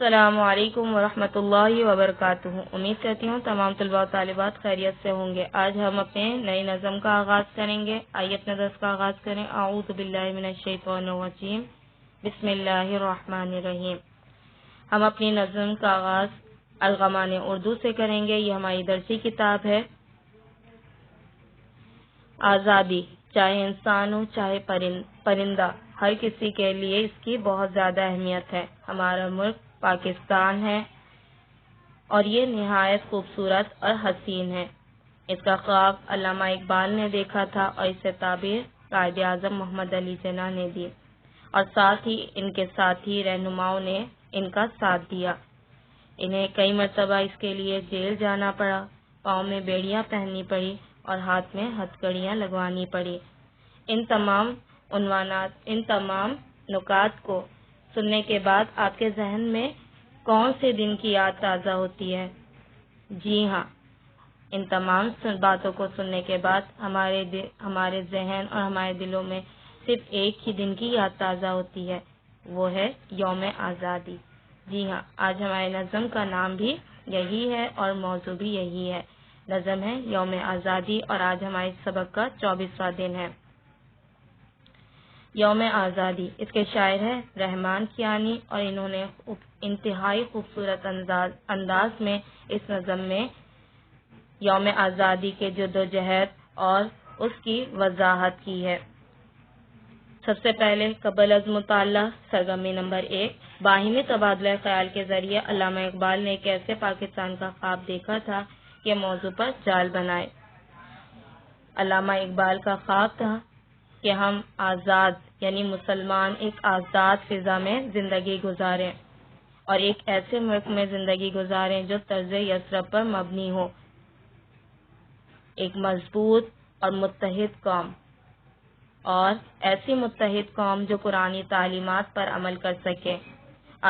السلام علیکم ورحمۃ اللہ وبرکاتہ۔ امید کرتی ہوں تمام طلباء و طالبات خیریت سے ہوں گے۔ آج ہم اپنے نئی نظم کا آغاز کریں گے۔ آئیے اپنے درس کا آغاز کریں۔ اعوذ باللہ من الشیطان الرجیم، بسم اللہ الرحمن الرحیم۔ ہم اپنی نظم کا آغاز الغمان اردو سے کریں گے۔ یہ ہماری درسی کتاب ہے۔ آزادی، چاہے انسان ہو چاہے پرندہ، ہر کسی کے لیے اس کی بہت زیادہ اہمیت ہے۔ ہمارا ملک پاکستان ہے اور یہ نہایت خوبصورت اور حسین ہے۔ اس کا خواب علامہ اقبال نے دیکھا تھا اور اسے تعبیر قائد اعظم محمد علی جناح نے دی، اور ساتھ ہی ان کے ساتھی رہنماؤں نے ان کا ساتھ دیا۔ انہیں کئی مرتبہ اس کے لیے جیل جانا پڑا، پاؤں میں بیڑیاں پہننی پڑی اور ہاتھ میں ہتھکڑیاں لگوانی پڑی۔ ان تمام نکات کو سننے کے بعد آپ کے ذہن میں کون سے دن کی یاد تازہ ہوتی ہے؟ جی ہاں، ان تمام باتوں کو سننے کے بعد ہمارے ذہن اور ہمارے دلوں میں صرف ایک ہی دن کی یاد تازہ ہوتی ہے، وہ ہے یوم آزادی۔ جی ہاں، آج ہمارے نظم کا نام بھی یہی ہے اور موضوع بھی یہی ہے۔ نظم ہے یوم آزادی اور آج ہمارے سبق کا 24واں دن ہے۔ یوم آزادی، اس کے شاعر ہیں رحمان کیانی، اور انہوں نے انتہائی خوبصورت انداز میں اس نظم میں یوم آزادی کے جدوجہد اور اس کی وضاحت کی ہے۔ سب سے پہلے قبل از مطالعہ سرگرمی نمبر 1، باہمی تبادلہ خیال کے ذریعے علامہ اقبال نے ایک ایسے پاکستان کا خواب دیکھا تھا کہ موضوع پر جال بنائے۔ علامہ اقبال کا خواب تھا کہ ہم آزاد یعنی مسلمان ایک آزاد فضا میں زندگی گزاریں اور ایک ایسے ملک میں زندگی گزاریں جو طرز یثرب پر مبنی ہو، ایک مضبوط اور متحد قوم، اور ایسی متحد قوم جو قرآنی تعلیمات پر عمل کر سکے،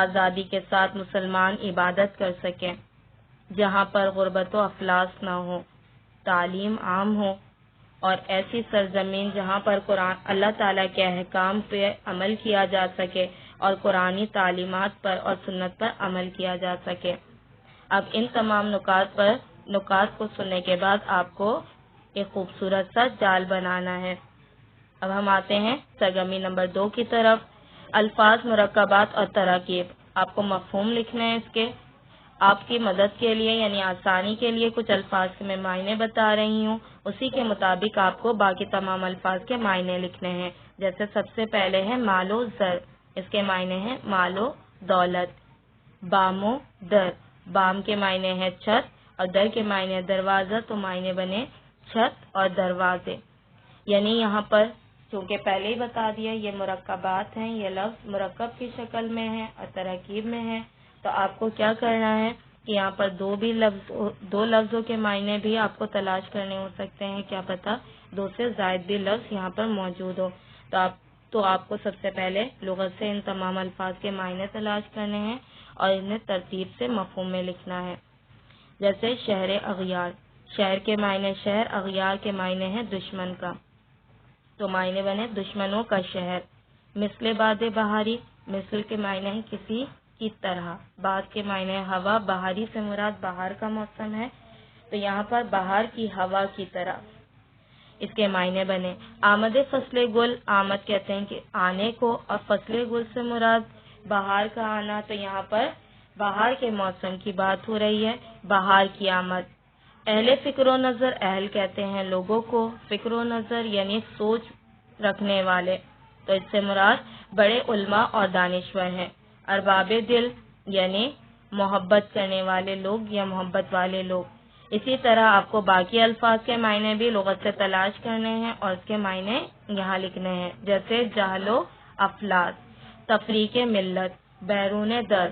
آزادی کے ساتھ مسلمان عبادت کر سکیں، جہاں پر غربت و افلاس نہ ہو، تعلیم عام ہو، اور ایسی سرزمین جہاں پر اللہ تعالیٰ کے احکام پہ عمل کیا جا سکے اور قرآنی تعلیمات پر اور سنت پر عمل کیا جا سکے۔ اب ان تمام نکات کو سننے کے بعد آپ کو ایک خوبصورت سا جال بنانا ہے۔ اب ہم آتے ہیں سرگرمی نمبر 2 کی طرف۔ الفاظ، مرکبات اور تراکیب، آپ کو مفہوم لکھنا ہے اس کے۔ آپ کی مدد کے لیے یعنی آسانی کے لیے کچھ الفاظ کے میں معنی بتا رہی ہوں، اسی کے مطابق آپ کو باقی تمام الفاظ کے معنی لکھنے ہیں۔ جیسے سب سے پہلے ہے مال و زر، اس کے معنی ہیں مال و دولت۔ بام و در، بام کے معنی ہے چھت اور در کے معنی ہے دروازہ، تو معنی بنے چھت اور دروازے۔ یعنی یہاں پر چونکہ پہلے ہی بتا دیا یہ مرکبات ہیں، یہ لفظ مرکب کی شکل میں ہے اور ترکیب میں ہے، تو آپ کو کیا کرنا ہے کہ یہاں پر دو لفظوں کے معنی بھی آپ کو تلاش کرنے ہو سکتے ہیں، کیا پتہ 2 سے زائد بھی لفظ یہاں پر موجود ہو، تو آپ کو سب سے پہلے لغت سے ان تمام الفاظ کے معنی تلاش کرنے ہیں اور انہیں ترتیب سے مفہوم میں لکھنا ہے۔ جیسے شہر اغیار، شہر کے معنی شہر، اغیار کے معنی ہے دشمن کا، تو معنی بنے دشمنوں کا شہر۔ مثل باد بہاری، مثل کے معنی ہے کسی کی طرح، باد کے معنی ہے ہوا، بہاری سے مراد بہار کا موسم ہے، تو یہاں پر بہار کی ہوا کی طرح اس کے معنی بنے۔ آمد فصل گل، آمد کہتے ہیں کہ آنے کو، اور فصل گل سے مراد بہار کا آنا، تو یہاں پر بہار کے موسم کی بات ہو رہی ہے، بہار کی آمد۔ اہل فکر و نظر، اہل کہتے ہیں لوگوں کو، فکر و نظر یعنی سوچ رکھنے والے، تو اس سے مراد بڑے علماء اور دانشور ہیں۔ ارباب دل یعنی محبت کرنے والے لوگ یا محبت والے لوگ۔ اسی طرح آپ کو باقی الفاظ کے معنی بھی لغت سے تلاش کرنے ہیں اور اس کے معنی یہاں لکھنے ہیں۔ جیسے جہل و افلاس، تفریق ملت، بیرون در،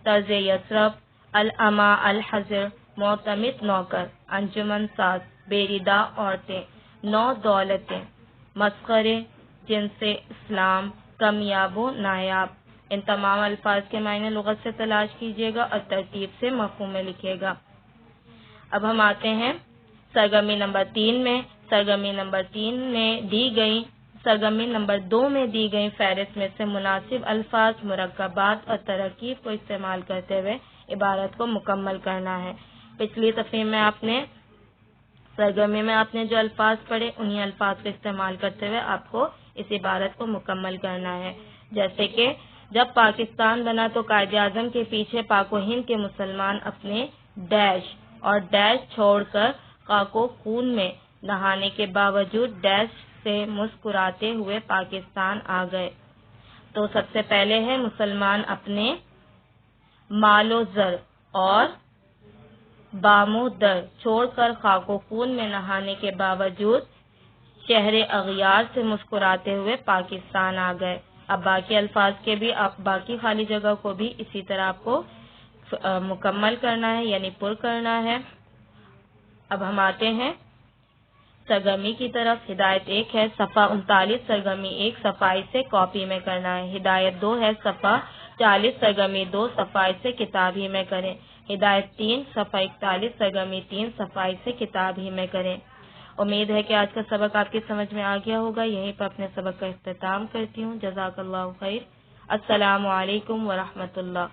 طرز یثرب، العما الحذر، معتمد نوکر، انجمن ساز، بیریدا عورتیں، نو دولتیں، مسخرے، جنس اسلام، کمیاب و نایاب۔ ان تمام الفاظ کے معنی لغت سے تلاش کیجیے گا اور ترتیب سے مفہوم میں لکھے گا۔ اب ہم آتے ہیں سرگرمی نمبر 3 میں۔ سرگرمی نمبر 3 میں دی گئی سرگرمی نمبر 2 میں دی گئی فہرست میں سے مناسب الفاظ، مرکبات اور ترکیب کو استعمال کرتے ہوئے عبارت کو مکمل کرنا ہے۔ پچھلی صفحے میں سرگرمی میں آپ نے جو الفاظ پڑھے انہی الفاظ کو استعمال کرتے ہوئے آپ کو اس عبارت کو مکمل کرنا ہے۔ جیسے کہ جب پاکستان بنا تو قائد اعظم کے پیچھے پاک و ہند کے مسلمان اپنے ڈیش اور ڈیش چھوڑ کر خاک و خون میں نہانے کے باوجود ڈیش سے مسکراتے ہوئے پاکستان آ گئے۔ تو سب سے پہلے ہے مسلمان اپنے مال و زر اور بام و در چھوڑ کر خاک و خون میں نہانے کے باوجود شہر اغیار سے مسکراتے ہوئے پاکستان آ گئے۔ اب باقی الفاظ کے بھی باقی خالی جگہ کو بھی اسی طرح آپ کو مکمل کرنا ہے، یعنی پر کرنا ہے۔ اب ہم آتے ہیں سرگرمی کی طرف۔ ہدایت 1 ہے صفحہ 39 سرگرمی 1 صفائی سے کاپی میں کرنا ہے۔ ہدایت 2 ہے صفحہ 40 سرگرمی 2 صفائی سے کتاب ہی میں کریں۔ ہدایت 3 صفحہ 41 سرگرمی 3 صفائی سے کتاب ہی میں کریں۔ امید ہے کہ آج کا سبق آپ کی سمجھ میں آ گیا ہوگا۔ یہیں پر اپنے سبق کا اختتام کرتی ہوں۔ جزاک اللہ خیر۔ السلام علیکم ورحمۃ اللہ۔